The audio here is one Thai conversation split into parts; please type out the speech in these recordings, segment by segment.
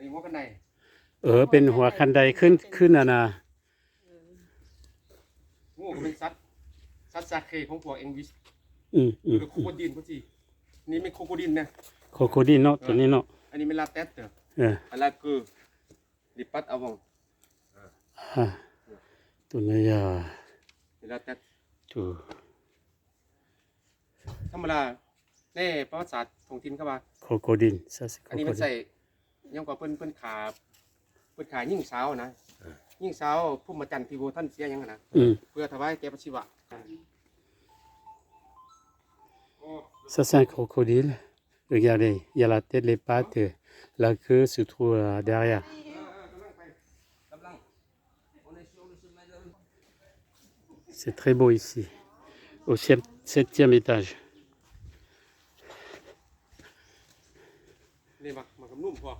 นี้หัวกันไดเป็นหัวคันไดขึ้นอ่ะนะงูก็เป็นสัตว์ซาเคของพวกเอ็งวิสหรือโคโคดินพวกจีนี่ไม่โคโคดินนะโคโคดินเนาะตัวนี้เนาะอันนี้ไม่ลาเต็ดอะไรคือลิปัตเอาวงตัวนี้ไม่ลาเต็ดตัวธรรมดาในประวัติศาสตร์ท้องถิ่นเข้ามาโคโคดินอันนี้มันใส่ยังกว่าเพิ่นขายิ่งสาวนะยิ่งสาวผู้มาจันทร์ที่โบท่านเสียยังนะเพื่อถวายแก่พระศิวะÇa c'est un crocodile. Regardez, il y a la tête, les pattes, la queue se trouve derrière. C'est très beau ici, au 7e étage. นี่มันนุ่มพอ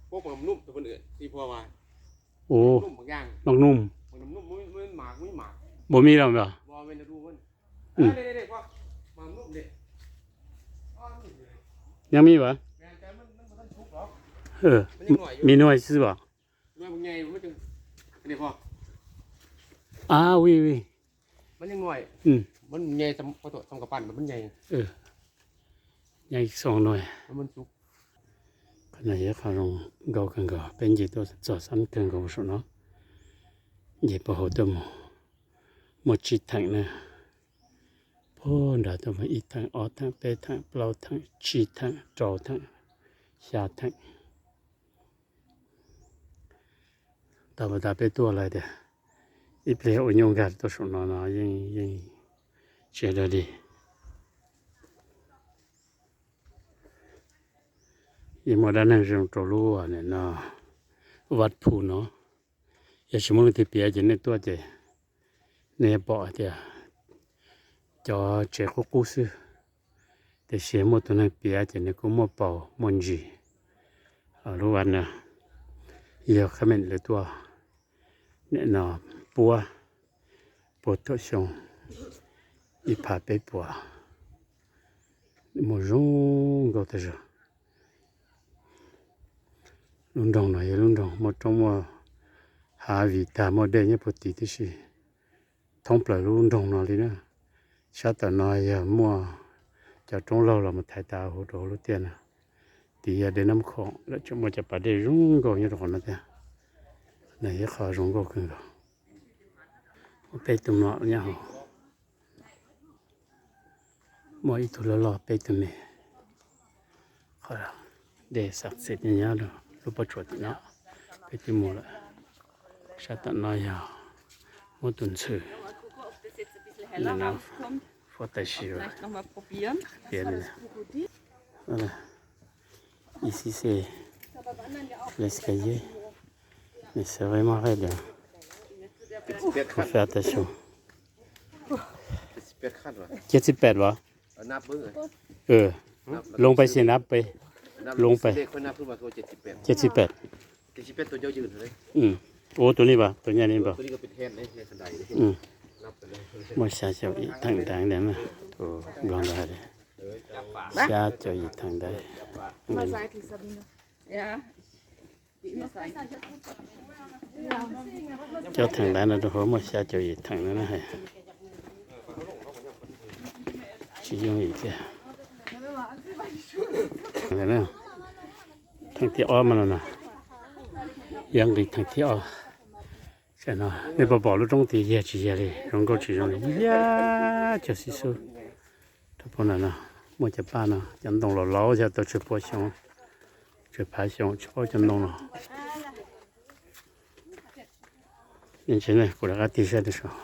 พวกมันนุ่มตัวคนอื่นที่พอว่าโอ้นุ่มบางอย่างบางนุ่มมันนุ่มมันหมากบ่มีแล้วบ่บ่เป็นดูมันเด็กๆพ่อมันนุ่มเด็กยังมีบ่มีหน่วยซื่อบ่หน่วยบางใหญ่มันจึงนี่พ่อoui oui มันยังหน่วยมันใหญ่สำกับปั้นมันใหญ่ใหญ่2หน่วยมันสุกขณะนี้เขาลงเกากันก็เป็นจีตัวจอดซ้ำเกินกับสุนัขยี่ปะหัวตัวหมดจิตทั้งนะพ่อด่าตัวมาอีทั้งออทั้งเปทั้งเปล่าทั้งชีทั้งจอทั้งชาทั้งแต่ว่าด่าเป็นตัวอะไรเด้ออีเปลี่ยนยงกันตัวสุนัขนะยังเชื่อได้ดีอีโมดานั่งเรื่องตัวรู้อ่ะเนี่ยนะวัดภูเนาะอย่าชิมลที่เปียจะในตัวเจเนี่ยปอเจจอเจคุกุสแต่เสียหมดตัวนั้นเปียจะเนี่ยก็มาเป่ามอนจีรู้วันนะเยอะขมิ้นเลยตัวเนี่ยนะปัวตัวชงอีผาไปปัวโมจงก็เถอะลุงดองหน่อยลุงดองหมดตรงว่าหาวิตาหมดได้เนี่ยปกติที่สิท้องปลาลุงดองหน่อยเลยนะชาติน้อยมัวจะตรงเรามาถ่ายตาหัวโตลุเตียนะตียาเดินน้ำของแล้วจะมาจะปะได้รุ่งก็ยังตรงนั้นเตียไหนข้ารุ่งก็ขึ้นก็ไปตุ่มเนาะเนี่ยเหรอมออีทุลล้อไปตุ่มเนี่ยข้าเดสักเสร็จเนี่ยเนาะรูปชุดเนาะไปที่หมู่ละชาติน้อยหมดตุนซื้อนี่นะฟอตชิวเปลี่ยนเลยvoilà ici c'est l'escalier mais c'est vraiment raide faut faire attention 78วะนับเบิ่งลงไปสินับไปลงไปคนนับขึ้นมาตัว78ตัวเจ้ายืนเลยโอ้ตัวนี้ป่ะตัวนี้ป่ะตัวนี้ก็เป็นแทนในขันไดนับไปเลยมันชาเจ้าอีทางดังเนี่ยมั้ยตัวกลางได้เลยชาเจ้าอีทางได้เจ้าทางด้านนั้นตัวมันชาเจ้าอีทางนั้นนะฮะชี้ยงอีกแค่อะไรนะทางที่อ้อมมันนะยังดีทางที่อ้อใช่ไหม你不保路中地也去也的，人工去用的，呀，就是说，他不能呢，我就办了，就弄了老家都去剥熊，去爬熊，去剥就弄了。年轻人过来个地下的时候，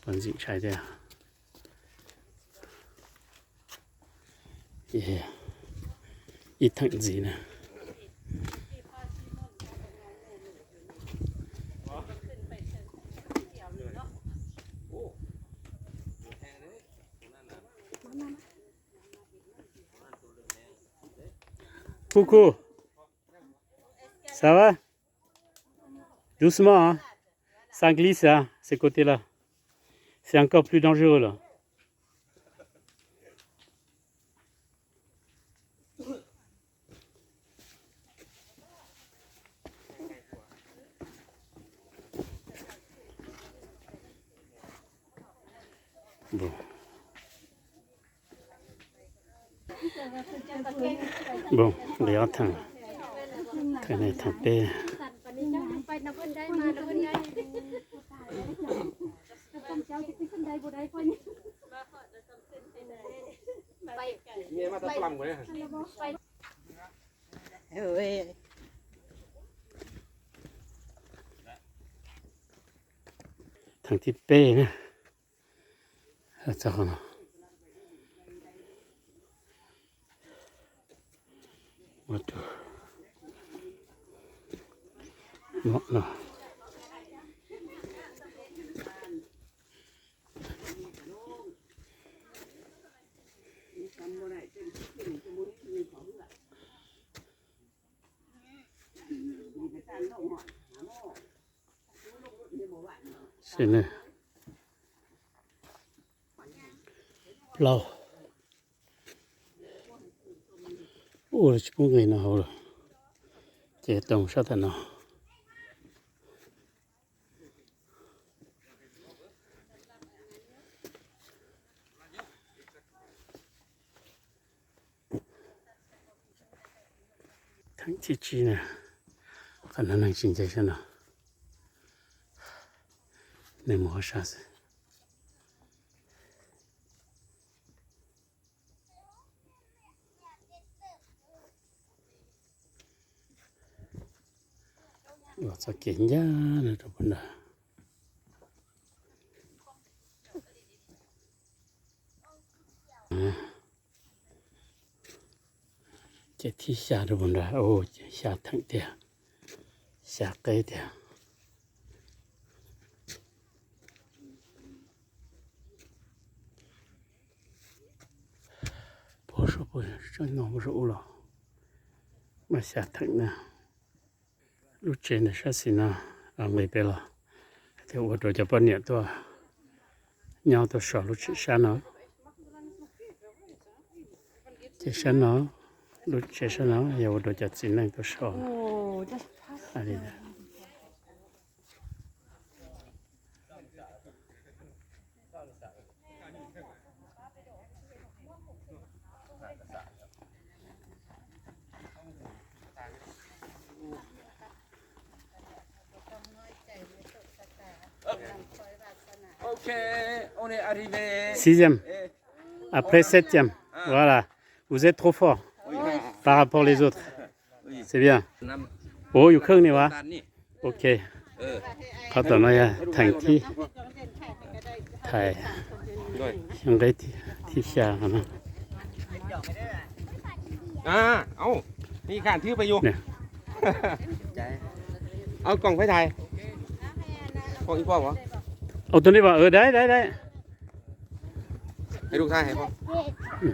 本自己拆的，也一桶子呢。Coucou, ça va? Doucement, hein? Ça glisse, hein, ces côtés-là. C'est encore plus dangereux, là. Bon. Bon, regarde, t'as un tapé. ไปนับเพิ่นได้มานับเพิ่นได้ต้องเจ้าจะขึ้นได้บ่ได้ค่อยนี่ไป เมียมาตะปลำกว่าเนี่ย เฮ้ย Thằng tí bê nè. Là sao nó? What the? No. Xin nè. Lâu. Ủa, chỉ có người nào rồi. Chế tổng sao thế nào. Thằng chị nè. Khả năng chính chế xem nào. Nên mua sao thế. Nó sẽ kiến giá này rồi bọn đó. Chế thi xa rồi bọn đó. Ồ, xa thẳng tìa. Xa cây tìa. Bố cho nó rũ rồi. Mà xa thẳng nè. Lúc trên này sẽ xin nào. Người bê là. Thì ổ đồ cho bọn nhiệt tôi. Nhau tôi sợ lúc trên xa nó. Chế xa nó. Lúc chế xa nó. Giờ ổ đồ cho xin này tôi sợ. À đi đây. Ok, on est arrivé. 6e. Après 7e. Voilà. Vous êtes trop fort. Par rapport aux autres. C'est bien. Oh, il y a que nous, ok. Quand on a un qui. Thai. On va être ticha. เอานี่ข้านถือไปอยู่ เนี่ย เอากล่องไปถ่ายกล่องอีพ่อเหรอ Ô, tôi đi vào. Đấy. ให้ลูกถ่ายให้พ่อ Ừ.